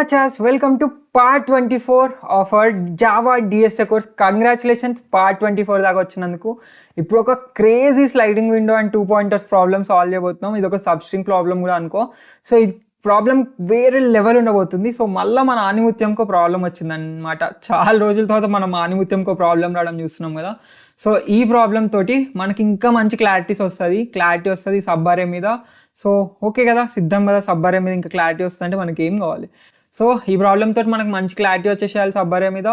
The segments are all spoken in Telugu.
machas, welcome to part 24 of our Java DSA course. Congratulations, part 24 దాకా వచ్చినందుకు. ఇప్పుడు ఒక crazy sliding window and 2 pointers problem solve చేయబోతున్నాం. ఇది ఒక సబ్స్ట్రింగ్ ప్రాబ్లమ్ కూడా అనుకో. సో ఇది ప్రాబ్లం వేరే లెవెల్ ఉండబోతుంది. సో మళ్ళీ మన ఆనిముత్యంకో ప్రాబ్లం వచ్చిందనమాట. చాలా రోజుల తర్వాత మనం ఆనిముత్యంకో ప్రాబ్లం రావడం చూస్తున్నాం కదా. సో ఈ ప్రాబ్లం తోటి మనకి ఇంకా మంచి క్లారిటీ వస్తుంది సబ్ అరే మీద. సో ఓకే కదా, సిద్ధం కదా. సబ్ అరే మీద ఇంకా క్లారిటీ వస్తుంది అంటే మనకి ఏం కావాలి? సో ఈ ప్రాబ్లం తోటి మనకు మంచి క్లారిటీ వచ్చేసేయాలి సబ్ అరే మీద,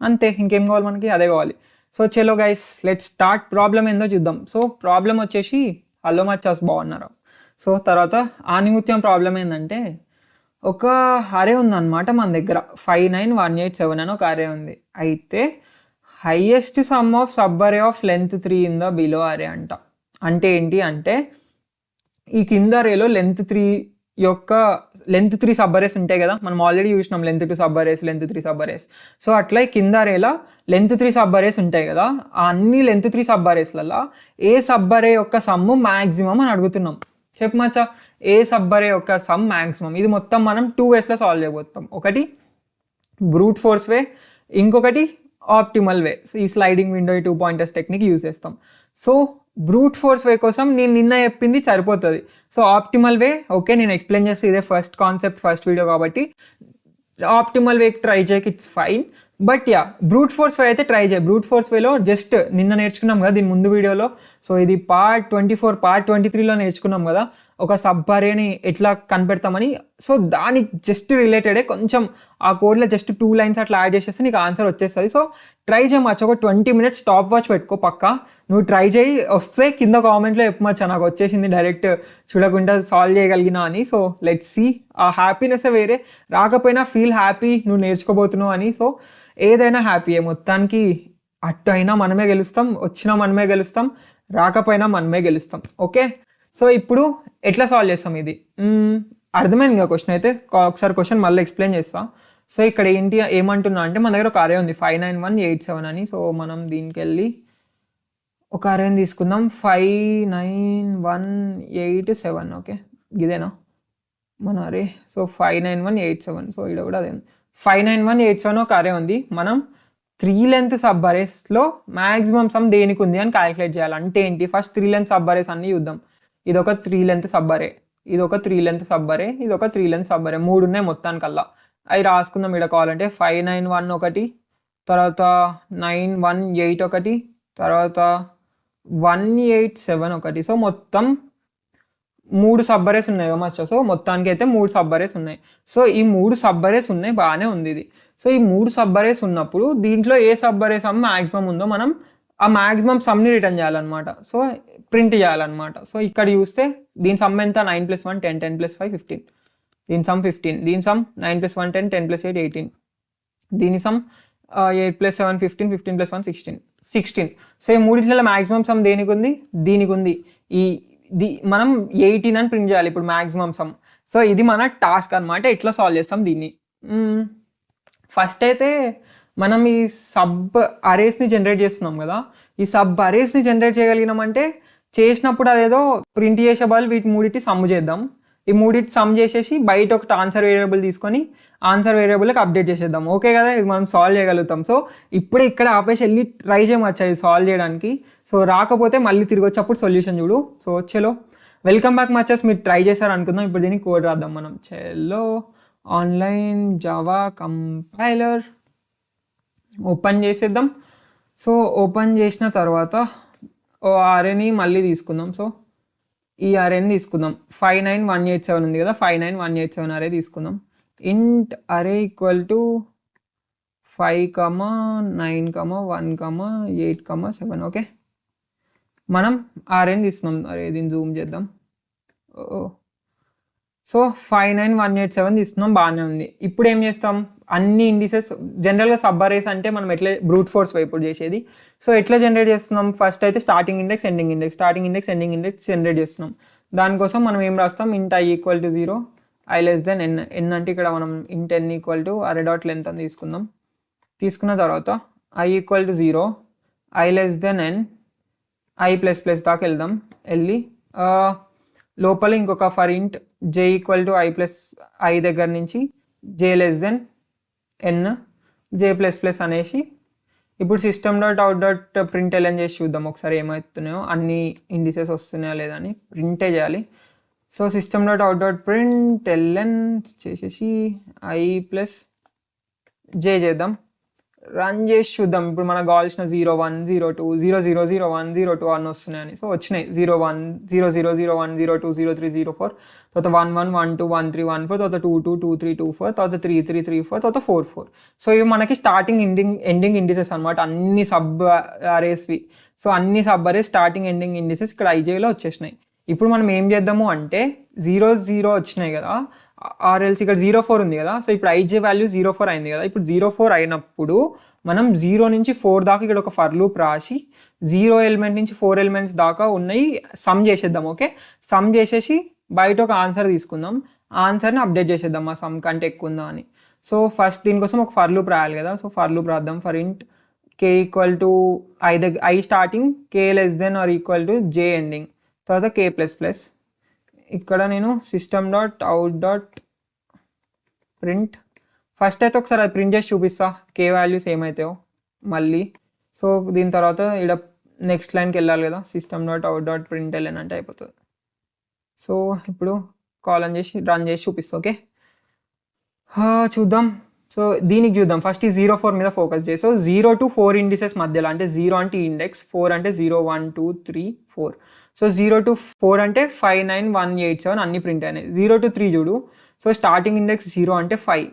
అంతే. ఇంకేం కావాలి మనకి? అదే కావాలి. సో చలో గైస్, లెట్స్ స్టార్ట్. ప్రాబ్లం ఏందో చూద్దాం. సో ప్రాబ్లం వచ్చేసి హలో మచ్చాస్ బాగున్నారా. సో తర్వాత ఆనిముత్యం ప్రాబ్లం ఏంటంటే, ఒక అరే ఉందన్నమాట మన దగ్గర 59187 అని ఒక అరే ఉంది. అయితే హైయెస్ట్ సమ్ ఆఫ్ సబ్ అరే of length 3 in the below అరే అంట. అంటే ఏంటి అంటే, ఈ కింద అరేలో లెంత్ 3 సబ్ అరేస్ ఉంటాయి కదా. మనం ఆల్రెడీ చూసినాం length 2 sub arrays, length 3 sub arrays. So అట్లా కింద అరేలో లెంత్ 3 సబ్ అరేస్ ఉంటాయి కదా. ఆ అన్ని లెంత్ 3 సబ్ అరేస్లలో ఏ సబ్ అరే యొక్క సమ్ము మ్యాక్సిమం అని అడుగుతున్నాం. చెప్పు మచ్చా, ఏ సబ్ అరే యొక్క సమ్ మ్యాక్సిమం. ఇది మొత్తం మనం 2 వేస్లో సాల్వ్ చేయబోతాం. ఒకటి బ్రూట్ ఫోర్స్ వే, ఇంకొకటి ఆప్టిమల్ వే. ఈ sliding window 2 pointers technique use చేస్తాం. సో బ్రూట్ ఫోర్స్ వే కోసం నేను నిన్న చెప్పింది సరిపోతుంది. సో ఆప్టిమల్ వే ఓకే, నేను ఎక్స్ప్లెయిన్ చేస్తే ఇదే ఫస్ట్ కాన్సెప్ట్, ఫస్ట్ వీడియో కాబట్టి ఆప్టిమల్ వే ట్రై చేయకి it's fine. But yeah, brute force way అయితే ట్రై చేయి. బ్రూట్ ఫోర్స్ వేలో జస్ట్ నిన్న నేర్చుకున్నాం కదా దీని ముందు వీడియోలో. సో ఇది పార్ట్ 24, పార్ట్ 23లో నేర్చుకున్నాం కదా ఒక సబ్ అరేని ఎట్లా కనిపెడతామని. సో దానికి జస్ట్ రిలేటెడే కొంచెం ఆ కోడ్లో జస్ట్ 2 లైన్స్ అట్లా యాడ్ చేసేస్తే నీకు ఆన్సర్ వచ్చేస్తుంది. సో ట్రై చేయమచ్చు. ఒక 20 minutes స్టాప్ వాచ్ పెట్టుకో పక్కా. నువ్వు ట్రై చేయి, వస్తే కింద కామెంట్లో చెప్పమచ్చా నాకు వచ్చేసింది డైరెక్ట్ చూడకుండా సాల్వ్ చేయగలిగినా అని. So let's see. ఆ హ్యాపీనెస్ వేరే. రాకపోయినా ఫీల్ హ్యాపీ నువ్వు నేర్చుకోబోతున్నావు అని. సో ఏదైనా హ్యాపీయే. మొత్తానికి అటు అయినా మనమే గెలుస్తాం, వచ్చినా మనమే గెలుస్తాం, రాకపోయినా మనమే గెలుస్తాం. ఓకే, సో ఇప్పుడు ఎట్లా సాల్వ్ చేస్తాం ఇది అర్థమైంది కదా. క్వశ్చన్ అయితే ఒకసారి క్వశ్చన్ మళ్ళీ ఎక్స్ప్లెయిన్ చేస్తా. సో ఇక్కడ ఏమంటున్నా అంటే, మన దగ్గర ఒక అరే ఉంది 59187 అని. సో మనం దీనికి వెళ్ళి ఒక అరేని తీసుకుందాం 59187. ఓకే, ఇదేనా మన అరే? సో 59187. సో ఇక్కడ కూడా అదే 59187 ఒక అరే ఉంది. మనం 3 లెంత్ సబ్ అరేస్లో మ్యాక్సిమం సమ్ దేనికి ఉంది అని క్యాలిక్యులేట్ చేయాలి. అంటే ఏంటి, ఫస్ట్ 3 లెంత్ సబ్ అరేస్ అన్ని చూద్దాం. ఇదొక 3 లెంత్ సబ్ అరే, ఇదొక 3 లెంత్ సబ్ అరే, ఇదొక 3 లెంత్ సబ్ అరే. 3 ఉన్నాయి మొత్తానికల్లా. అవి రాసుకుందాం. ఇక్కడ కావాలంటే 591 ఒకటి, తర్వాత 918 ఒకటి, తర్వాత 187 ఒకటి. సో మొత్తం 3 సబ్ అరేస్ ఉన్నాయి కదా మచ్చా. సో మొత్తానికి అయితే 3 సబ్ అరేస్ ఉన్నాయి. సో ఈ 3 సబ్ అరేస్ ఉన్నాయి, బాగానే ఉంది ఇది. సో ఈ 3 సబ్ అరేస్ ఉన్నప్పుడు దీంట్లో ఏ సబ్ అరే సమ్ మ్యాక్సిమం ఉందో మనం ఆ మ్యాక్సిమం సమ్ని రిటర్న్ చేయాలన్నమాట. సో ప్రింట్ చేయాలన్నమాట. సో ఇక్కడ చూస్తే దీని సమ్ ఎంత? 9 + 1 10, 10 + 5 15. దీని సమ్ 15, దీని సమ్ 9 + 1 10, 10 + 8 18. దీని సమ్ 8 + 7 15, 15 + 1 16. సో ఈ మూడిట్లలో మ్యాక్సిమం సమ్ దేనికి ఉంది? దీనికి ఉంది. మనం 18 అని ప్రింట్ చేయాలి ఇప్పుడు మ్యాక్సిమం సమ్. సో ఇది మన టాస్క్ అనమాట. ఎట్లా సాల్వ్ చేస్తాం దీన్ని? ఫస్ట్ అయితే మనం ఈ సబ్ అరేస్ని జనరేట్ చేస్తున్నాం కదా. ఈ సబ్ అరేస్ని జనరేట్ చేయగలిగినామంటే చేసినప్పుడు అదేదో ప్రింట్ చేసే వాళ్ళు వీటి మూడింటి సమ్ చేద్దాం. ఈ మూడింటి సమ్ చేసేసి బయట ఒకటి ఆన్సర్ వేరియబుల్ తీసుకొని ఆన్సర్ వేరియబుల్కి అప్డేట్ చేసేద్దాం. ఓకే కదా, ఇది మనం సాల్వ్ చేయగలుగుతాం. సో ఇప్పుడే ఇక్కడ ఆపేసి వెళ్ళి ట్రై చేయమచ్చా ఇది సాల్వ్ చేయడానికి. సో రాకపోతే మళ్ళీ తిరిగి వచ్చేప్పుడు సొల్యూషన్ చూడు. సో చలో, వెల్కమ్ బ్యాక్ మచ్చస్. మీరు ట్రై చేశారు అనుకుందాం. ఇప్పుడు దీనికి కోడ్ రాద్దాం మనం. చలో, ఆన్లైన్ జావా కంపైలర్ ఓపెన్ చేసేద్దాం. సో ఓపెన్ చేసిన తర్వాత ఓ అరేని మళ్ళీ తీసుకుందాం. సో ఈ అరేని తీసుకుందాం. 59187 ఉంది కదా, 59187 అరే తీసుకుందాం. ఇంట్ అరే ఈక్వల్ టు 5, 9, 1, 8, 7. ఓకే, మనం అరేని తీసుకున్నాం. అరే దీన్ని జూమ్ చేద్దాం. సో 59187 తీసుకున్నాం, బాగానే ఉంది. ఇప్పుడు ఏం చేస్తాం? అన్ని ఇండిసెస్ జనరల్గా సబ్ అరేస్ అంటే మనం ఎట్లా బ్రూట్ ఫోర్స్ వైపు చేసేది. సో ఎట్లా జనరేట్ చేస్తున్నాం? ఫస్ట్ అయితే starting index, ending index, starting index, ending index generate చేస్తున్నాం. దానికోసం మనం ఏం రాస్తాం? ఇంట్ i = 0, i less than n. n అంటే ఇక్కడ మనం ఇంట్ n = అరే డాట్ లెంత్ అని తీసుకుందాం. తీసుకున్న తర్వాత i = 0, i less than n, i ++ దాకా వెళ్దాం. వెళ్ళి లోపల ఇంకొక ఫర్ ఇంట్ j = i + i దగ్గర నుంచి j less than n j plus plus అనేసి ఇప్పుడు system dot out dot print ln చేసి చూద్దాం ఒకసారి ఏమవుతున్నాయో, అన్ని ఇండిసెస్ వస్తున్నాయా లేదా అని ప్రింటే చేయాలి. So system dot out dot print ln చేసేసి ఐ ప్లస్ జే చేద్దాం, రన్ చేసి చూద్దాం. ఇప్పుడు మనకు కావాల్సిన 01 02 00 01 02 అని వస్తున్నాయని. సో వచ్చినాయి 01 00 01 02 03 04, తర్వాత 11 12 13 14, తర్వాత 22 23 24, తర్వాత 33 34, తర్వాత 44. సో ఇవి మనకి స్టార్టింగ్ ఎండింగ్ ఇండిసెస్ అనమాట, అన్ని సబ్ అరేస్వి. సో అన్ని sub arrays starting ending indices ఇక్కడ ఐజేలో వచ్చేసినాయి. ఇప్పుడు మనం ఏం చేద్దాము అంటే 00 వచ్చినాయి కదా, ఆర్ఎల్స్ ఇక్కడ 04 ఉంది కదా. సో ఇప్పుడు ఐజే వాల్యూ 04 అయింది కదా. ఇప్పుడు 04 అయినప్పుడు మనం 0 నుంచి 4 దాకా ఇక్కడ ఒక ఫర్ లూప్ రాసి 0 ఎలిమెంట్ నుంచి 4 ఎలిమెంట్స్ దాకా ఉన్నాయి సమ్ చేసేద్దాం. ఓకే, సమ్ చేసేసి బయట ఒక ఆన్సర్ తీసుకుందాం, ఆన్సర్ని అప్డేట్ చేసేద్దాం ఆ సమ్ కంటే ఎక్కువ ఉందా అని. సో ఫస్ట్ దీనికోసం ఒక ఫర్ లూప్ రాయాలి కదా. సో ఫర్ లూప్ రాద్దాం. For int k equal to i starting, k less than or equal to j ending, తర్వాత కే ప్లస్ ప్లస్. ఇక్కడ నేను system dot out dot print first అయితే ఒకసారి అది ప్రింట్ చేసి చూపిస్తా కే వాల్యూస్ ఏమవుతాయో మళ్ళీ. సో దీని తర్వాత ఇక్కడ నెక్స్ట్ లైన్కి వెళ్ళాలి కదా, system dot out dot print ln అంటే అయిపోతుంది. సో ఇప్పుడు కాలన్ చేసి రన్ చేసి చూపిస్తా. ఓకే చూద్దాం. సో దీనికి చూద్దాం. ఫస్ట్ ఈ 04 మీద ఫోకస్ చేసి, సో 0 to 4 ఇండిసెస్ మధ్యలో, అంటే 0 అంటే ఇండెక్స్, 4 అంటే 0 1 2 3 4. సో 0 to 4 అంటే 5 9 1 8 7 అన్ని ప్రింట్ అయినాయి. 0 to 3 చూడు. సో స్టార్టింగ్ ఇండెక్స్ 0 అంటే 5,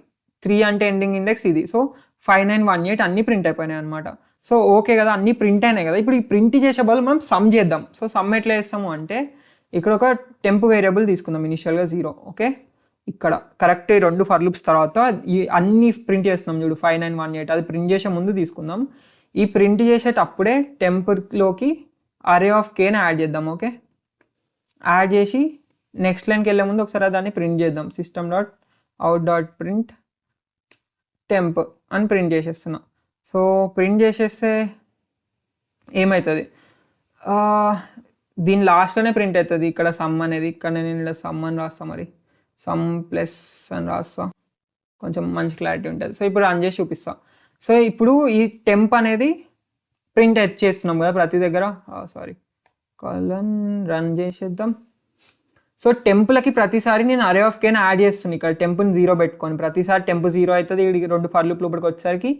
3 అంటే ఎండింగ్ ఇండెక్స్ ఇది. సో 5 9 1 8 అన్ని ప్రింట్ అయిపోయినాయి అనమాట. సో ఓకే కదా, అన్ని ప్రింట్ అయినాయి కదా. ఇప్పుడు ఈ ప్రింట్ చేసే బదులు మనం సమ్ చేద్దాం. సో సమ్ ఎట్లా చేస్తాము అంటే ఇక్కడ ఒక టెంప్ వేరియబుల్ తీసుకుందాం ఇనిషియల్గా 0. ఓకే, ఇక్కడ కరెక్ట్ 2 ఫర్ లూప్స్ తర్వాత ఈ అన్ని ప్రింట్ చేస్తున్నాం చూడు 5 9 1 8, అది ప్రింట్ చేసే ముందు తీసుకుందాం. ఈ ప్రింట్ చేసేటప్పుడే టెంప్లోకి అరే ఆఫ్ కేని యాడ్ చేద్దాం. ఓకే, యాడ్ చేసి నెక్స్ట్ లైన్కి వెళ్ళే ముందు ఒకసారి దాన్ని ప్రింట్ చేద్దాం. System dot out dot print temp అని ప్రింట్ చేసేస్తున్నా. సో ప్రింట్ చేసేస్తే ఏమవుతుంది, దీని లాస్ట్లోనే ప్రింట్ అవుతుంది ఇక్కడ సమ్ అనేది. ఇక్కడ నేను ఇక్కడ సమ్ అని రాస్తా, మరి సమ్ ప్లస్ అని రాస్తా, కొంచెం మంచి క్లారిటీ ఉంటుంది. సో ఇప్పుడు రన్ చేసి చూపిస్తా. సో ఇప్పుడు ఈ టెంప్ అనేది ప్రింట్ చేస్తున్నాం కదా ప్రతి దగ్గర. సారీ, కాలన్ రన్ చేసేద్దాం. సో టెంపులకి ప్రతిసారి నేను అరే ఆఫ్ కేని యాడ్ చేస్తున్నాను. ఇక్కడ టెంపుని 0 పెట్టుకొని ప్రతిసారి టెంపు 0 అవుతుంది. వీడికి 2 ఫర్ లూప్ లోపలికి వచ్చేసరికి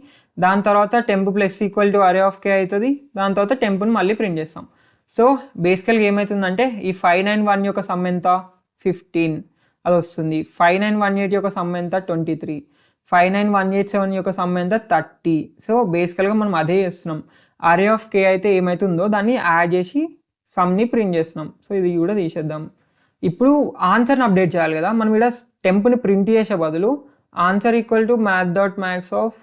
దాని తర్వాత temp plus equal to array of k అవుతుంది. దాని తర్వాత టెంపుని మళ్ళీ ప్రింట్ చేస్తాం. సో బేసికల్గా ఏమవుతుందంటే ఈ 5 9 1 యొక్క సమ్ ఎంత 15 అది వస్తుంది. 5 9 1 8 యొక్క సమ్ ఎంత 23, 5 9 1 8 7 యొక్క సమ్ ఎంత 30. సో బేసికల్గా మనం అదే చేస్తున్నాం. అరే ఆఫ్ కే అయితే ఏమవుతుందో దాన్ని యాడ్ చేసి సమ్ని ప్రింట్ చేస్తున్నాం. సో ఇది కూడా తీసేద్దాం. ఇప్పుడు ఆన్సర్ని అప్డేట్ చేయాలి కదా. మనం ఇక్కడ టెంప్ని ప్రింట్ చేసే బదులు answer equal to math dot maths of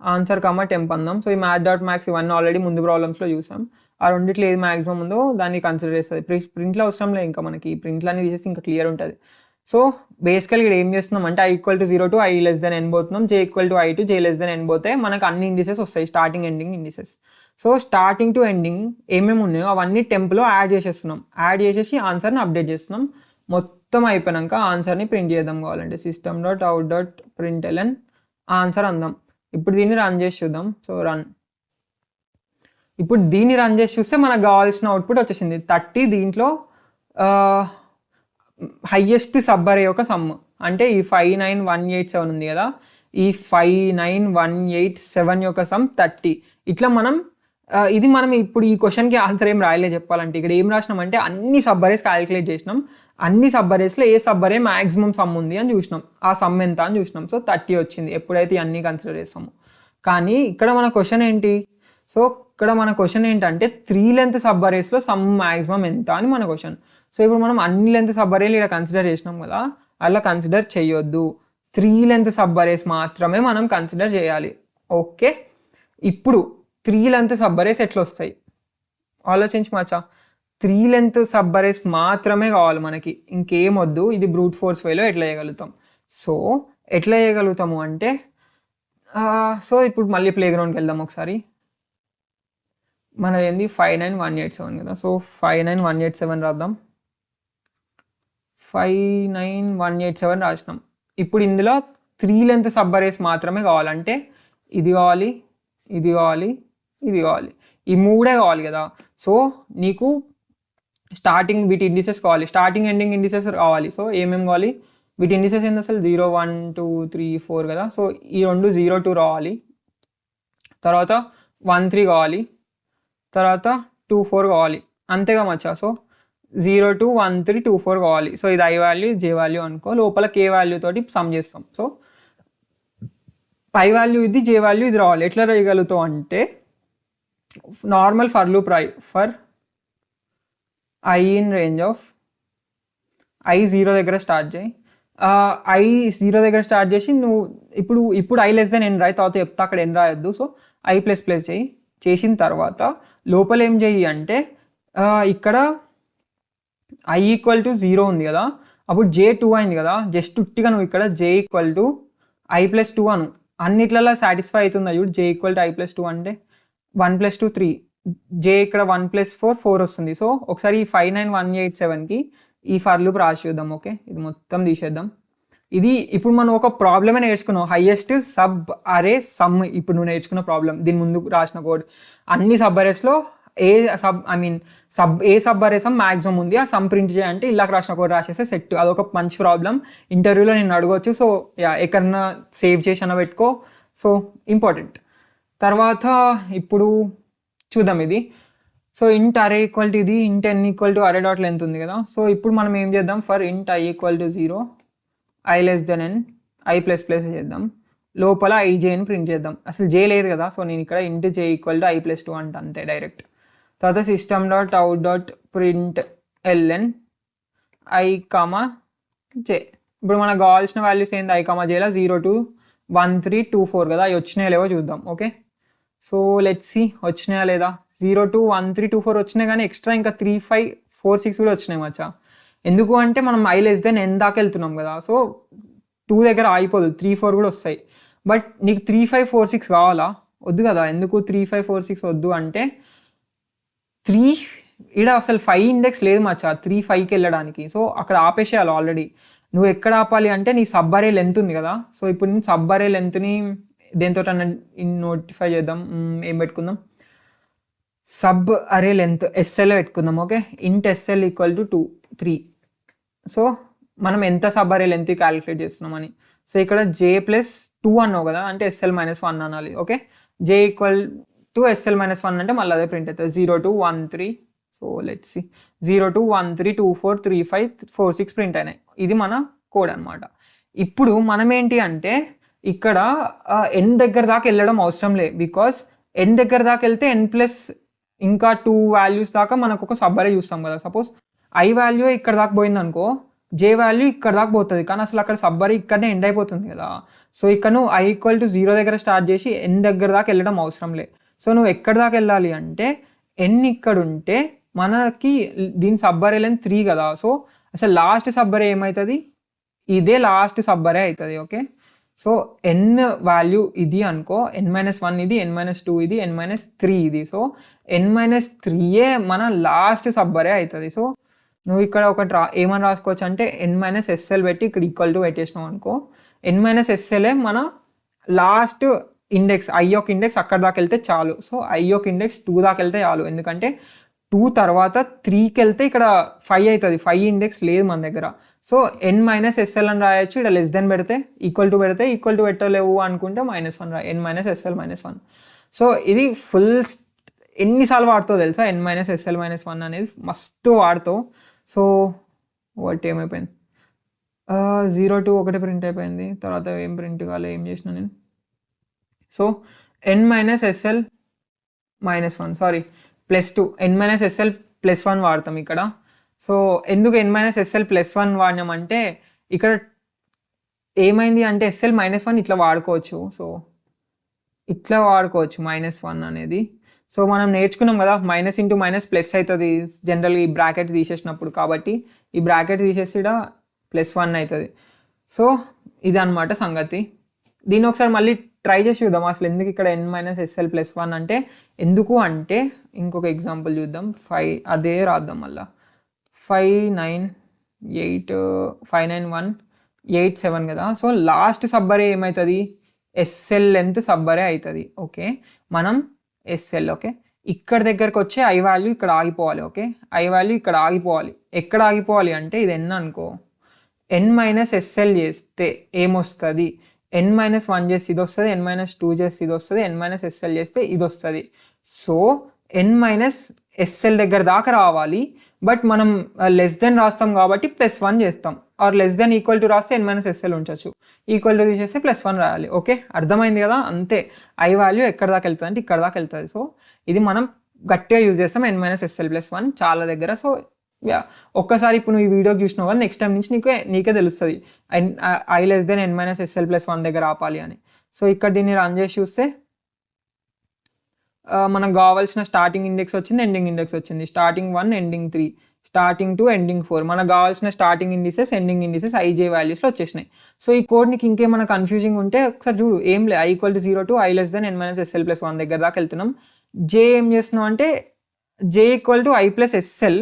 answer comma temp అందాం. సో ఈ మ్యాథ్ డాట్ మ్యాథ్స్ ఇవన్నీ ఆల్రెడీ ముందు ప్రాబ్లమ్స్లో చూసాం. ఆ రెండిట్లో ఏది మ్యాక్సిమం ఉందో దాన్ని కన్సిడర్ చేస్తుంది. ప్రింట్లో అవసరం లేదు, ఇంకా మనకి ప్రింట్లో అనేది తీసేసి ఇంకా క్లియర్ ఉంటుంది. సో బేసికల్ ఇక్కడ ఏం చేస్తున్నాం అంటే i equal to 0 to i less than n పోతున్నాం, j equal to i to j less than n పోతే మనకు అన్ని ఇండిసెస్ వస్తాయి, starting ending indices. So starting to ending ఏమేమి ఉన్నాయో అవన్నీ టెంప్లో యాడ్ చేసేస్తున్నాం. యాడ్ చేసేసి ఆన్సర్ని అప్డేట్ చేస్తున్నాం. మొత్తం అయిపోయాక ఆన్సర్ని ప్రింట్ చేద్దాం కావాలంటే system dot out dot print ln answer అందాం. ఇప్పుడు దీన్ని రన్ చేసి చూద్దాం. So run. ఇప్పుడు దీన్ని రన్ చేసి చూస్తే మనకు కావాల్సిన అవుట్పుట్ వచ్చేసింది 30. దీంట్లో హైయెస్ట్ సబ్ అరే యొక్క సమ్ అంటే ఈ 5 9 1 8 7 ఉంది కదా, ఈ 5 9 1 8 7 యొక్క సమ్ 30. ఇట్లా మనం ఇది మనం ఇప్పుడు ఈ క్వశ్చన్కి ఆన్సర్ ఏం రాయలే చెప్పాలంటే. ఇక్కడ ఏం రాసినాం అంటే అన్ని సబ్ అరేస్ క్యాలిక్యులేట్ చేసినాం. అన్ని సబ్ అరేస్లో ఏ సబ్ అరే మ్యాక్సిమం సమ్ ఉంది అని చూసినాం, ఆ సమ్ ఎంత అని చూసినాం. సో 30 వచ్చింది ఎప్పుడైతే అన్నీ కన్సిడర్ చేస్తాము. కానీ ఇక్కడ మన క్వశ్చన్ ఏంటి, సో ఇక్కడ మన క్వశ్చన్ ఏంటంటే 3 లెంత్ సబ్ అరేస్లో సమ్ మ్యాక్సిమం ఎంత అని మన క్వశ్చన్. సో ఇప్పుడు మనం అన్ని లెంత్ సబ్ అరేలు ఇక్కడ కన్సిడర్ చేసినాం కదా, అలా కన్సిడర్ చేయొద్దు. 3 లెంత్ సబ్ అరేస్ మాత్రమే మనం కన్సిడర్ చేయాలి. ఓకే, ఇప్పుడు 3 లెంత్ సబ్ అరేస్ ఎట్లా వస్తాయి ఆలోచించి మచ్చా. 3 లెంత్ సబ్ అరేస్ మాత్రమే కావాలి మనకి, ఇంకేం వద్దు. ఇది బ్రూట్ ఫోర్స్ వేలో ఎట్లా చేయగలుగుతాం. సో ఎట్లా చేయగలుగుతాము అంటే సో ఇప్పుడు మళ్ళీ ప్లే గ్రౌండ్కి వెళ్దాం ఒకసారి. మనది ఏంది 5 9 1 8 7 కదా. సో 5 9 1 8 7 రాద్దాం. 5 9 1 8 7 రాసినాం. ఇప్పుడు ఇందులో 3 లెంత్ సబ్ అరేస్ మాత్రమే కావాలి. అంటే ఇది కావాలి, ఇది కావాలి, ఇది కావాలి, ఈ 3 కావాలి కదా. సో నీకు స్టార్టింగ్ వీటి ఇండిసెస్ కావాలి, స్టార్టింగ్ ఎండింగ్ ఇండిసెస్ కావాలి. సో ఏమేమి కావాలి, వీటి ఇండిసెస్ ఏంది అసలు 0 1 2 3 4 కదా. సో ఈ రెండు 0 2 రావాలి, తర్వాత 1 3 కావాలి, తర్వాత 2 4 కావాలి, అంతేగా మచ్చా. సో 0 2 1 3 2 4 కావాలి. సో ఇది ఐ వాల్యూ జే వాల్యూ అనుకో, లోపల కే వాల్యూ తోటి సమ్ చేస్తాం. సో పై వాల్యూ ఇది, జే వాల్యూ ఇది రావాలి. ఎట్లా రాయగలుగుతావు అంటే నార్మల్ ఫర్ లూప్ రాయి, for I in range of I 0 దగ్గర స్టార్ట్ చేయి. ఐ 0 దగ్గర స్టార్ట్ చేసి నువ్వు ఇప్పుడు ఐ లెస్ దెన్ ఎన్ రాయి, తర్వాత చెప్తా అక్కడ ఎన్ రాయొద్దు. సో ఐ ప్లస్ ప్లస్ చేయి. చేసిన తర్వాత లోపల ఏం చెయ్యి అంటే ఇక్కడ ఐ ఈక్వల్ టు 0 ఉంది కదా, అప్పుడు జే 2 అయింది కదా. జస్ట్ ఉట్టిగా నువ్వు ఇక్కడ జే ఈక్వల్ టు ఐ ప్లస్ 2 అను, అన్నిట్లలో సాటిస్ఫై అవుతుంది చూడు. జే ఈక్వల్ టు ఐ ప్లస్ 2 అంటే 1 + 2 3, జే ఇక్కడ 1 + 4 4 వస్తుంది. సో ఒకసారి ఈ 59187కి ఈ ఫర్ లూప్ రాసి చూద్దాం. ఓకే, ఇది మొత్తం తీసేద్దాం. ఇది ఇప్పుడు మనం ఒక ప్రాబ్లమే నేర్చుకున్నాం, హైయెస్ట్ సబ్ అరే సమ్. ఇప్పుడు నువ్వు నేర్చుకున్న ప్రాబ్లం, దీని ముందు రాసిన కోడ్, అన్ని సబ్ అరేస్లో ఏ సబ్ అరే సమ్ మ్యాక్సిమం ఉంది, ఆ సమ్ ప్రింట్ చేయాలంటే ఇలాగ రాసిన కోడ్ రాసేస్తే సెట్. అదొక మంచి ప్రాబ్లం, ఇంటర్వ్యూలో నేను అడగవచ్చు. సో ఎక్కడన్నా సేవ్ చేసి పెట్టుకో. So important. తర్వాత ఇప్పుడు చూద్దాం ఇది. సో ఇంట్ అరే ఈక్వల్ టు ఇది, int n equal to array dot length ఉంది కదా. సో ఇప్పుడు మనం ఏం చేద్దాం, for int i equal to 0 i less than n i plus plus చేద్దాం, లోపల ఐజేని ప్రింట్ చేద్దాం. అసలు జే లేదు కదా, సో నేను ఇక్కడ int j equal to i plus 2 అంట, అంతే డైరెక్ట్. తర్వాత system dot out dot print ln i comma j. ఇప్పుడు మనకు కావాల్సిన వాల్యూస్ ఏంది, ఐ కామా జేలా 0 2 1 3 2 4 కదా. అవి వచ్చినాయో లేవో చూద్దాం. ఓకే, సో లెట్స్ సి వచ్చినాయా లేదా. 0 2 1 3 2 4 వచ్చినాయి, కానీ ఎక్స్ట్రా ఇంకా 3 5 4 6 కూడా వచ్చినాయి మచ్చా. ఎందుకు అంటే మనం ఐ లెస్ దెన్ ఎన్ దాకా వెళ్తున్నాం కదా. సో 2 దగ్గర ఆగిపోదు, 3 4 కూడా వస్తాయి. బట్ నీకు 3 5 4 6 కావాలా, వద్దు కదా. ఎందుకు 3 5 4 6 వద్దు అంటే 3 ఇక్కడ అసలు 5 ఇండెక్స్ లేదు మచ్చా 3 5కి వెళ్ళడానికి. సో అక్కడ ఆపేసేయాలి ఆల్రెడీ. నువ్వు ఎక్కడ ఆపాలి అంటే నీ సబ్ అరే లెంత్ ఉంది కదా. సో ఇప్పుడు నేను సబ్ అరే లెంత్ని దేంతో నోటిఫై చేద్దాం, ఏం పెట్టుకుందాం, సబ్ అరే లెంత్ ఎస్ఎల్ పెట్టుకుందాం. ఓకే, ఇంట్ ఎస్ఎల్ ఈక్వల్ టు 2 3. సో మనం ఎంత సబ్ అరే లెంత్ క్యాలిక్యులేట్ చేస్తున్నామని. సో ఇక్కడ జే ప్లస్ 2 అన్నావు కదా, అంటే ఎస్ఎల్ మైనస్ 1 అనాలి. Okay, j equal to SL minus 1 అంటే మళ్ళీ అదే ప్రింట్ అవుతుంది. 0 2 1 3. సో లెట్స్ సి 0 2 1 3 2 4 3 5 4 6 ప్రింట్ అయినాయి. ఇది మన కోడ్ అనమాట. ఇప్పుడు మనం ఏంటి అంటే ఇక్కడ ఎన్ దగ్గర దాకా వెళ్ళడం అవసరం లేదు, బికాస్ ఎన్ దగ్గర దాకా వెళ్తే ఎన్ ప్లస్ ఇంకా 2 వాల్యూస్ దాకా మనకు ఒక సబ్ అరే చూస్తాం కదా. సపోజ్ ఐ వాల్యూ ఇక్కడ దాకా పోయింది అనుకో, జే వాల్యూ ఇక్కడ దాకా పోతుంది, కానీ అసలు అక్కడ సబ్ అరే ఇక్కడనే ఎండ్ అయిపోతుంది కదా. సో ఇక్కడ నువ్వు ఐ ఈక్వల్ టు 0 దగ్గర స్టార్ట్ చేసి ఎన్ దగ్గర దాకా వెళ్ళడం అవసరం లేదు. సో నువ్వు ఎక్కడ దాకా వెళ్ళాలి అంటే ఎన్ ఇక్కడ ఉంటే మనకి దీని సబ్ అరే లెంత్ 3 కదా. సో అసలు లాస్ట్ సబ్ అరే ఏమవుతుంది, ఇదే లాస్ట్ సబ్ అరే అవుతుంది. ఓకే, సో ఎన్ వాల్యూ ఇది అనుకో, n-1 ఇది, n-2 ఇది, n-3 ఇది. సో n-3 మన లాస్ట్ సబ్ అరే అవుతుంది. సో నువ్వు ఇక్కడ ఒకటి ఏమని రాసుకోవచ్చు అంటే n-SL పెట్టి ఇక్కడ ఈక్వల్ టు పెట్టేసినావు అనుకో, n-SL మన లాస్ట్ ఇండెక్స్, ఐ యొక్క ఇండెక్స్ అక్కడ దాకా వెళ్తే చాలు. సో ఐ యొక్క ఇండెక్స్ 2 దాకా వెళ్తే చాలు, ఎందుకంటే 2 తర్వాత 3కి వెళ్తే ఇక్కడ 5 అవుతుంది. 5 ఇండెక్స్ లేదు మన దగ్గర. సో n-SL అని రాయొచ్చు, ఇక్కడ లెస్ దెన్ పెడితే ఈక్వల్ టు పెడితే, ఈక్వల్ టు పెట్టలేవు అనుకుంటే -1 రాయి, n-SL -1. సో ఇది ఫుల్ ఎన్నిసార్లు వాడుతావు తెలుసా, n-SL -1 అనేది మస్తు వాడుతావు. సో వాటి ఏమైపోయింది, 0 2 ఒకటే ప్రింట్ అయిపోయింది, తర్వాత ఏం ప్రింట్ కాలే, ఏం చేసిన నేను. సో n-SL -1 సారీ +2, n-SL +1 వాడతాం ఇక్కడ. సో ఎందుకు n-SL +1 వాడినామంటే ఇక్కడ ఏమైంది అంటే SL -1 ఇట్లా వాడుకోవచ్చు. సో ఇట్లా వాడుకోవచ్చు -1 అనేది. సో మనం నేర్చుకున్నాం కదా, మైనస్ ఇంటూ మైనస్ ప్లస్ అవుతుంది జనరల్గా ఈ బ్రాకెట్ తీసేసినప్పుడు, కాబట్టి ఈ బ్రాకెట్ తీసేసి ఇక్కడ +1 అవుతుంది. సో ఇదన్నమాట సంగతి. దీన్ని ఒకసారి మళ్ళీ ట్రై చేసి చూద్దాం అసలు ఎందుకు ఇక్కడ n-SL +1 అంటే. ఎందుకు అంటే ఇంకొక ఎగ్జాంపుల్ చూద్దాం, 5 అదే రాద్దాం మళ్ళీ, 5 9 8 5 9 1 8 7 కదా. సో లాస్ట్ సబ్ అరే ఏమవుతుంది, ఎస్ఎల్ లెంత్ సబ్ అరే అవుతుంది. ఓకే, మనం ఎస్ఎల్ ఓకే ఇక్కడ దగ్గరకు వచ్చే ఐ వాల్యూ ఇక్కడ ఆగిపోవాలి. ఓకే, ఐ వాల్యూ ఇక్కడ ఆగిపోవాలి. ఎక్కడ ఆగిపోవాలి అంటే ఇది ఎన్ అనుకో, ఎన్ మైనస్ ఎస్ఎల్ చేస్తే ఏమొస్తుంది, ఎన్ మైనస్ 1 చేస్తే ఇది వస్తుంది, ఎన్ మైనస్ 2 చేస్తే ఇది వస్తుంది, ఎన్ మైనస్ ఎస్ఎల్ చేస్తే ఇది వస్తుంది. సో ఎన్ మైనస్ ఎస్ఎల్ దగ్గర దాకా రావాలి. బట్ మనం లెస్ దెన్ రాస్తాం కాబట్టి +1 చేస్తాం, or less than equal to రాస్తే ఎన్ మైనస్ ఎస్ఎల్ ఉంచవచ్చు, ఈక్వల్ టు తీసేస్తే +1 రాయాలి. ఓకే, అర్థమైంది కదా. అంతే, ఐ వాల్యూ ఎక్కడ దాకా వెళ్తుంది అంటే ఇక్కడ దాకా వెళ్తుంది. సో ఇది మనం గట్టిగా యూజ్ చేస్తాం, ఎన్ మైనస్ ఎస్ఎల్ +1 చాలా దగ్గర. సో ఒక్కసారి ఇప్పుడు నువ్వు ఈ వీడియో చూసినావు కదా, నెక్స్ట్ టైం నుంచి నీకే తెలుస్తుంది i less than n minus SL +1 దగ్గర ఆపాలి అని. సో ఇక్కడ దీన్ని రన్ చేసి చూస్తే మనకు కావాల్సిన స్టార్టింగ్ ఇండెక్స్ వచ్చింది, ఎండింగ్ ఇండెక్స్ వచ్చింది. Starting 1, ending 3, starting 2, ending 4. మనకు కావాల్సిన starting indices, ending indices i j వాల్యూస్లో వచ్చేసినాయి. సో ఈ కోడ్ నీకు ఇంకేమైనా కన్ఫ్యూజింగ్ ఉంటే ఒకసారి చూడు. ఏం లే, i equal to 0 to i less than n minus SL +1 దగ్గర దాకా వెళ్తున్నాం. జే ఏం చేస్తున్నాం అంటే j equal to i plus sl,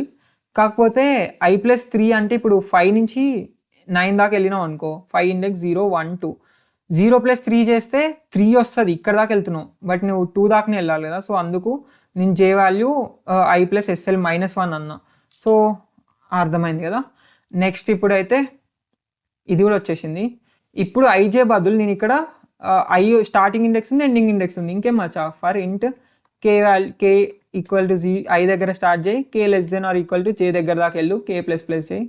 కాకపోతే ఐ +3 అంటే ఇప్పుడు 5 నుంచి 9 దాకా వెళ్ళినావు అనుకో, 5 ఇండెక్స్ 0 1 2, 0 + 3 చేస్తే 3 వస్తుంది, ఇక్కడ దాకా వెళ్తున్నావు. బట్ నువ్వు 2 దాకానే వెళ్ళాలి కదా. సో అందుకు నేను జే వాల్యూ ఐ ప్లస్ ఎస్ఎల్ -1 అన్నా. సో అర్థమైంది కదా. నెక్స్ట్ ఇప్పుడైతే ఇది కూడా వచ్చేసింది. ఇప్పుడు ఐజే బదులు నేను ఇక్కడ ఐ స్టార్టింగ్ ఇండెక్స్ ఉంది, ఎండింగ్ ఇండెక్స్ ఉంది. ఇంకేం మచ్చా, for int k equal to i దగ్గర స్టార్ట్ చేయి, k less than or equal to j దగ్గర దాకా వెళ్ళు, కే ++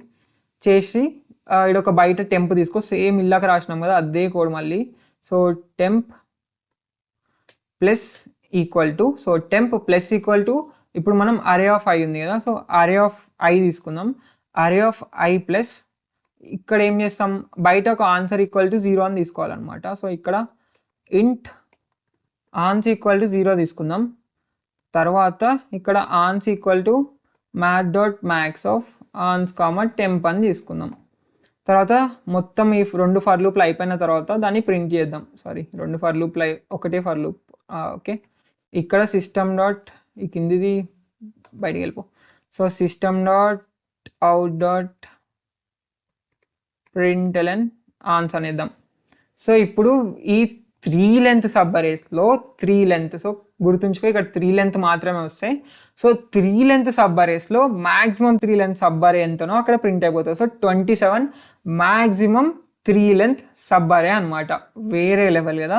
చేసి ఇక్కడ ఒక బయట టెంప్ తీసుకో. సేమ్ ఇల్లాక రాసినాం కదా అదే కోడ్ మళ్ళీ. So temp plus equal to, so temp plus equal to, ఇప్పుడు మనం అరే ఆఫ్ ఐ ఉంది కదా, సో అరే ఆఫ్ ఐ తీసుకుందాం. అరే ఆఫ్ ఐ ప్లస్ ఇక్కడ ఏం చేస్తాం, బయట ఒక ఆన్సర్ ఈక్వల్ టు 0 అని తీసుకోవాలన్నమాట. సో ఇక్కడ ఇంట్ ఆన్స్ ఈక్వల్ టు 0 తీసుకుందాం. తర్వాత ఇక్కడ ans equal to math.max of ans temp అని తీసుకుందాం. తర్వాత మొత్తం ఈ 2 ఫర్ లూప్లు అయిపోయిన తర్వాత దాన్ని ప్రింట్ చేద్దాం. సారీ, 2 ఫర్ లూప్లు ఒకటే ఫర్ లూప్. ఓకే, ఇక్కడ సిస్టమ్ డాట్ ఈ కిందిది బయటికి వెళ్ళిపో. So system dot out dot println ans అనేద్దాం. సో ఇప్పుడు ఈ 3 లెంత్ సబ్ అరేస్లో 3 లెంత్, సో గుర్తుంచుకో ఇక్కడ 3 లెంత్ మాత్రమే వస్తాయి. సో 3 లెంత్ సబ్ అరేస్లో మ్యాక్సిమం 3 లెంత్ సబ్ అరే ఎంతనో అక్కడ ప్రింట్ అయిపోతుంది. సో 27 మ్యాక్సిమం 3 లెంత్ సబ్ అరే అనమాట. వేరే లెవెల్ కదా.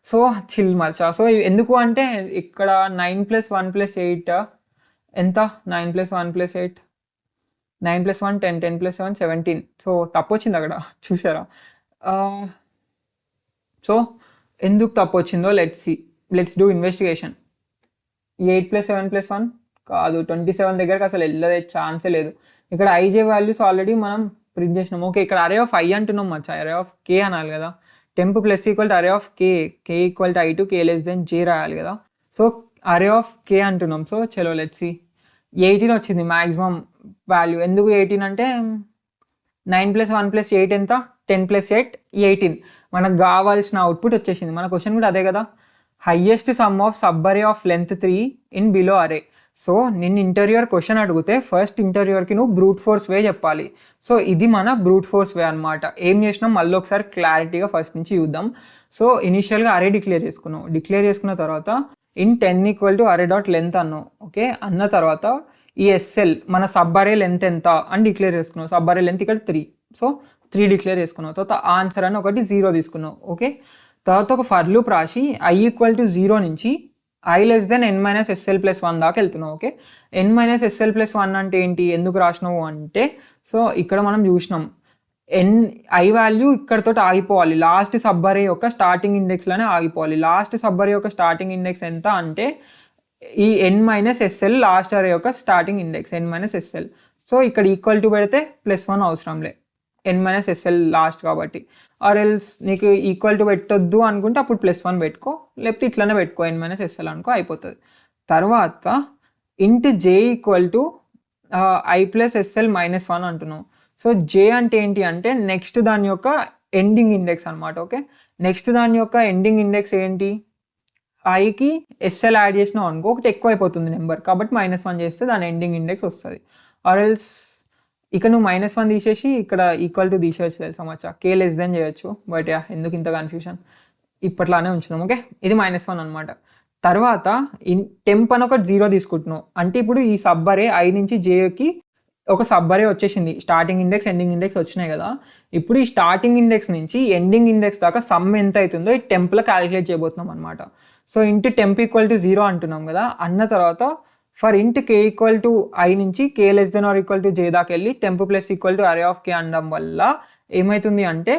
So chill మర్చా. సో ఎందుకు అంటే ఇక్కడ 9 + 1 + 8 ఎంత, 9 + 1 + 8 9 + 1 10, 10 + 7 17. సో తప్పు వచ్చింది అక్కడ, చూసారా. సో ఎందుకు తప్పు వచ్చిందో లెట్స్ డూ ఇన్వెస్టిగేషన్. 8 + 7 + 1 కాదు, 27 దగ్గరకు అసలు వెళ్ళదే ఛాన్సే లేదు. ఇక్కడ ఐజే వాల్యూస్ ఆల్రెడీ మనం ప్రింట్ చేసినాం. ఓకే, ఇక్కడ అరే ఆఫ్ ఐ అంటున్నాం మచ్చా, అరే ఆఫ్ కే అనాలి కదా. Temp plus equal to array of k, k equal to i to k less than j రాయాలి కదా. సో అరే ఆఫ్ కే అంటున్నాం. సో చలో లెట్స్ సి. 18 వచ్చింది మ్యాక్సిమం వాల్యూ. ఎందుకు 18 అంటే 9 + 1 + 8 ఎంత, 10 + 8 18. మనకు కావాల్సిన అవుట్పుట్ వచ్చేసింది. మన క్వశ్చన్ కూడా అదే కదా, హైయెస్ట్ సమ్ ఆఫ్ సబ్ అరే ఆఫ్ లెంత్ 3 ఇన్ బిలో అరే. సో నేను ఇంటీరియర్ క్వశ్చన్ అడిగితే ఫస్ట్ ఇంటీరియర్కి నువ్వు బ్రూట్ ఫోర్స్ వే చెప్పాలి. సో ఇది మన బ్రూట్ ఫోర్స్ వే అనమాట. ఏం చేసినాం మళ్ళీ ఒకసారి క్లారిటీగా ఫస్ట్ నుంచి చూద్దాం. సో ఇనిషియల్గా అరే డిక్లేర్ చేసుకున్నావు. డిక్లేర్ చేసుకున్న తర్వాత in 10 equal to array dot length అన్నావు. ఓకే, అన్న తర్వాత ఈ ఎస్ఎల్ మన సబ్ అరే లెంత్ ఎంత అని డిక్లేర్ చేసుకున్నావు. సబ్ అరే లెంత్ ఇక్కడ 3. సో 3 డిక్లేర్ చేసుకున్నావు. తర్వాత ఆన్సర్ అని ఒకటి 0 తీసుకున్నావు. ఓకే, తర్వాత ఒక ఫర్ లూప్ రాసి ఐ ఈక్వల్ టు 0 నుంచి I less than n - SL + 1 దాకా వెళ్తున్నావు. ఓకే, n - SL + 1 అంటే ఏంటి, ఎందుకు రాసినావు అంటే, సో ఇక్కడ మనం చూసినాం ఐ వాల్యూ ఇక్కడతో ఆగిపోవాలి. లాస్ట్ సబ్ అరే యొక్క స్టార్టింగ్ ఇండెక్స్లోనే ఆగిపోవాలి. లాస్ట్ సబ్ అరే యొక్క స్టార్టింగ్ ఇండెక్స్ ఎంత అంటే ఈ n - SL లాస్ట్ అరే యొక్క starting index n - SL. So ఇక్కడ ఈక్వల్ టు పెడితే +1 అవసరంలే, n - SL లాస్ట్ కాబట్టి. ఆర్ ఎల్స్ నీకు ఈక్వల్ టు పెట్టొద్దు అనుకుంటే అప్పుడు +1 పెట్టుకో, లేకపోతే ఇట్లనే పెట్టుకో, n - SL అనుకో, అయిపోతుంది. తర్వాత int j equal to i plus SL -1 అంటున్నావు. సో జే అంటే ఏంటి అంటే నెక్స్ట్ దాని యొక్క ఎండింగ్ ఇండెక్స్ అనమాట. ఓకే, నెక్స్ట్ దాని యొక్క ఎండింగ్ ఇండెక్స్ ఏంటి, ఐకి SL యాడ్ చేసినావు అనుకో ఒకటి ఎక్కువ అయిపోతుంది నెంబర్, కాబట్టి -1 చేస్తే దాని ఎండింగ్ ఇండెక్స్ వస్తుంది. ఆర్ ఎల్స్ ఇక్కడ నువ్వు -1 తీసేసి ఇక్కడ ఈక్వల్ టు తీసేయచ్చు తెలుసా మచ్చా, k లెస్ దెన్ చేయొచ్చు. బట్ యా ఎందుకు ఇంత కన్ఫ్యూషన్, ఇప్పట్లానే ఉంచుదాం. ఓకే, ఇది -1 అనమాట. తర్వాత టెంప్ అని ఒకటి 0 తీసుకుంటున్నావు అంటే ఇప్పుడు ఈ సబ్బరే i నుంచి jకి ఒక సబ్బరే వచ్చేసింది. స్టార్టింగ్ ఇండెక్స్ ఎండింగ్ ఇండెక్స్ వచ్చినాయి కదా. ఇప్పుడు ఈ స్టార్టింగ్ ఇండెక్స్ నుంచి ఎండింగ్ ఇండెక్స్ దాకా సమ్ ఎంత అవుతుందో ఈ టెంప్లో క్యాలిక్యులేట్ చేయబోతున్నాం అనమాట. So int temp equal to 0 అంటున్నాం కదా. అన్న తర్వాత for int k equal to i నుంచి k less than or equal to j దాకా వెళ్ళి temp plus equal to array of k అనడం వల్ల ఏమవుతుంది అంటే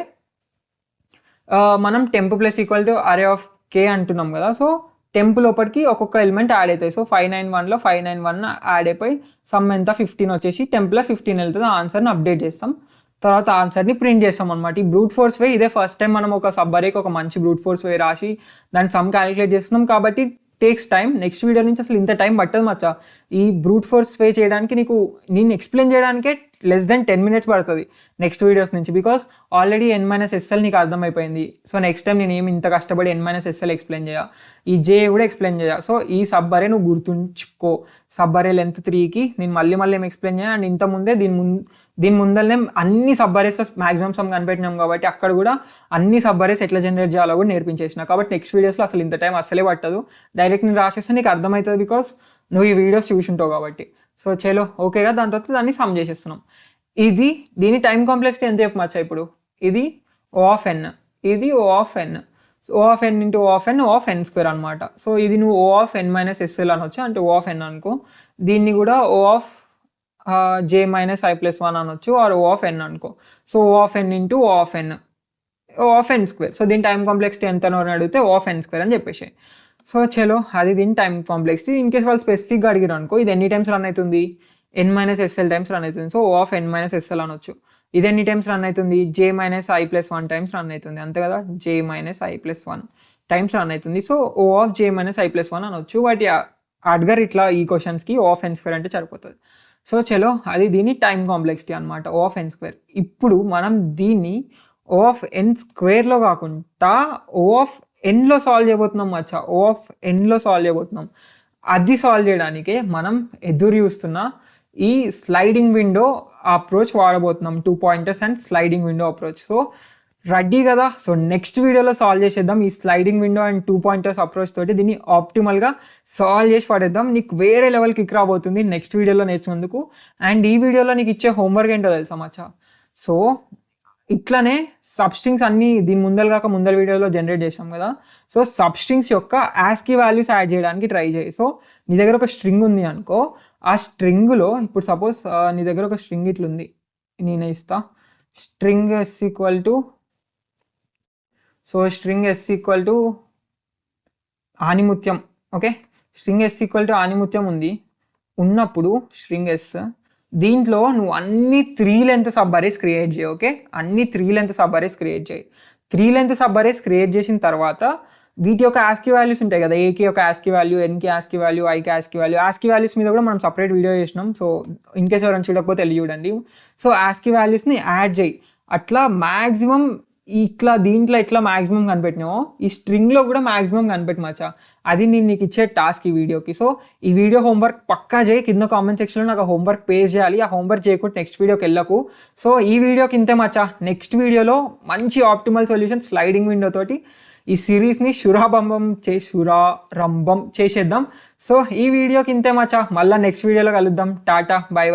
మనం temp plus equal to array of k అంటున్నాం కదా. సో టెంప్ లోపలికి ఒక్కొక్క ఎలిమెంట్ యాడ్ అవుతాయి. సో 591లో 591 యాడ్ అయిపోయి సమ్ ఎంత 15 వచ్చేసి టెంప్లో 15 వెళ్తుంది. ఆన్సర్ని అప్డేట్ చేస్తాం, తర్వాత ఆన్సర్ని ప్రింట్ చేస్తాం అనమాట. ఈ బ్రూట్ ఫోర్స్ వే ఇదే ఫస్ట్ టైం మనం ఒక సబ్బరేకి ఒక మంచి బ్రూట్ ఫోర్స్ వే రాసి దాన్ని సమ్ క్యాలిక్యులేట్ చేస్తున్నాం కాబట్టి టేక్స్ టైం. నెక్స్ట్ వీడియో నుంచి అసలు ఇంత టైం పట్టదు మచ్చా. ఈ బ్రూట్ ఫోర్స్ వే చేయడానికి నేను ఎక్స్ప్లెయిన్ చేయడానికే లెస్ దెన్ 10 minutes పడుతుంది నెక్స్ట్ వీడియోస్ నుంచి, బికాస్ ఆల్రెడీ n-SL నీకు అర్థమైపోయింది. సో నెక్స్ట్ టైం నేను ఏమి ఇంత కష్టపడి n-SL ఎక్స్ప్లెయిన్ చేయ, ఈ జే కూడా ఎక్స్ప్లెయిన్ చేయ. సో ఈ సబ్బరే నువ్వు గుర్తుంచుకో, సబ్బరే లెంత్ 3కి నేను మళ్ళీ ఏం ఎక్స్ప్లెయిన్ చేయ. అండ్ ఇంత ముందే దీని ముందరనే అన్ని సబ్బరేస్ మ్యాక్సిమం సమ్ కనిపెట్టినాం కాబట్టి అక్కడ కూడా అన్ని సబ్బరేస్ ఎట్లా జనరేట్ చేయాలో కూడా నేర్పించేసిన. కాబట్టి నెక్స్ట్ వీడియోస్లో అసలు ఇంత టైం అసలే పట్టదు, డైరెక్ట్ నేను రాసేస్తే నీకు అర్థమవుతుంది బికాస్ నువ్వు ఈ వీడియోస్ చూసుంటావు కాబట్టి. సో చలో ఓకేగా, దాని తర్వాత దాన్ని సమ్ చేసేస్తున్నాం. దీని టైం కాంప్లెక్సిటీ ఎంత చెప్పమచ్చా ఇప్పుడు, ఇది O ఆఫ్ n, ఇది O of n. So O of n into O of n, O of n square అనమాట. సో ఇది నువ్వు O ఆఫ్ n-SL అనొచ్చు, అంటే O ఆఫ్ n అనుకో. దీన్ని కూడా O ఆఫ్ j-i+1 అనొచ్చు, ఆర్ O ఆఫ్ n అనుకో. So O of n into O of n, O of n square. So దీని టైం కాంప్లెక్సిటీ ఎంత అని అడిగితే O ఆఫ్ n స్క్వేర్ అని చెప్పేసి. సో చలో అది దీని టైం కాంప్లెక్సిటీ. ఇన్ కేస్ వాళ్ళు స్పెసిఫిక్గా అడిగారు అనుకో, ఇది ఎన్ని టైమ్స్ రన్ అవుతుంది, n-SL టైమ్స్ రన్ అవుతుంది. సో O ఆఫ్ n-SL అనొచ్చు. ఇది ఎన్ని టైమ్స్ రన్ అవుతుంది, j-i+1 టైమ్స్ రన్ అవుతుంది, అంతే కదా, j-i+1 టైమ్స్ రన్ అవుతుంది. సో O ఆఫ్ j-i+1 అనొచ్చు. బట్ అడ్గర్ ఇట్లా ఈ క్వశ్చన్స్కి O ఆఫ్ n స్క్వేర్ అంటే సరిపోతుంది. సో చలో అది దీని టైం కాంప్లెక్సిటీ అనమాట, O ఆఫ్ n స్క్వేర్. ఇప్పుడు మనం దీన్ని O ఆఫ్ n స్క్వేర్లో కాకుండా O ఆఫ్ nలో సాల్వ్ చేయబోతున్నాం మచ్చా, O ఆఫ్ nలో సాల్వ్ చేయబోతున్నాం. అది సాల్వ్ చేయడానికే మనం ఎదురు చూస్తున్న ఈ స్లైడింగ్ విండో అప్రోచ్ వాడబోతున్నాం, 2 pointers and sliding window approach. So ready కదా. సో నెక్స్ట్ వీడియోలో సాల్వ్ చేసేద్దాం ఈ sliding window and 2 pointers approach తోటి. దీన్ని ఆప్టిమల్గా సాల్వ్ చేసి పడేద్దాం. నీకు వేరే లెవెల్ కిక్ రాబోతుంది నెక్స్ట్ వీడియోలో నేర్చుకుందుకు. అండ్ ఈ వీడియోలో నీకు ఇచ్చే హోంవర్క్ ఏంటో తెలుసా మచ్చా. సో ఇట్లనే సబ్స్ట్రింగ్స్ అన్నీ దీని ముందర వీడియోలో జనరేట్ చేసాం కదా. సో సబ్స్ట్రింగ్స్ యొక్క ASCII వాల్యూస్ యాడ్ చేయడానికి ట్రై చేయి. సో నీ దగ్గర ఒక స్ట్రింగ్ ఉంది అనుకో, ఆ స్ట్రింగ్లో ఇప్పుడు సపోజ్ నీ దగ్గర ఒక స్ట్రింగ్ ఇట్లుంది, నేను ఇస్తా string s equal to, so string s equal to ఆనిముత్యం. Okay, string s equal to ఆనిముత్యం ఉన్నప్పుడు స్ట్రింగ్ s దీంట్లో నువ్వు అన్ని 3 length సబ్బరేస్ క్రియేట్ చేయి. ఓకే, అన్ని 3 length సబ్బరేస్ క్రియేట్ చేయి. 3 length సబ్బరేస్ క్రియేట్ చేసిన తర్వాత వీటి యొక్క ASCII వాల్యూస్ ఉంటాయి కదా, ఏకి ఒక ASCII వాల్యూ, ఎన్కి ASCII వాల్యూ, ఐకి ASCII వాల్యూ. ASCII వాల్యూస్ మీద కూడా మనం సపరేట్ వీడియో చేసినాం. సో ఇన్ కేస్ ఎవరైనా చూడకపోతే వెళ్ళి చూడండి. సో ASCII వాల్యూస్ని యాడ్ చేయి. అట్లా మ్యాక్సిమం ఇట్లా దీంట్లో ఎట్లా మ్యాక్సిమం కనిపెట్టినావో ఈ స్ట్రింగ్లో కూడా మ్యాక్సిమం కనిపెట్టి మచ్చా. అది నేను నీకు ఇచ్చే టాస్క్ ఈ వీడియోకి. సో ఈ వీడియో హోంవర్క్ పక్కా చేయి. కింద కామెంట్ సెక్షన్లో నాకు హోంవర్క్ పే చేయాలి. ఆ హోంవర్క్ చేయకుండా నెక్స్ట్ వీడియోకి వెళ్ళకు. సో ఈ వీడియోకి ఇంతే మచ్చా. నెక్స్ట్ వీడియోలో మంచి ఆప్టిమల్ సొల్యూషన్ స్లైడింగ్ విండో తోటి ఈ సిరీస్ని శురారంభం చేసేద్దాం. సో ఈ వీడియోకి ఇంతే మచ్చా. మళ్ళీ నెక్స్ట్ వీడియోలో కలుద్దాం. టాటా, బై.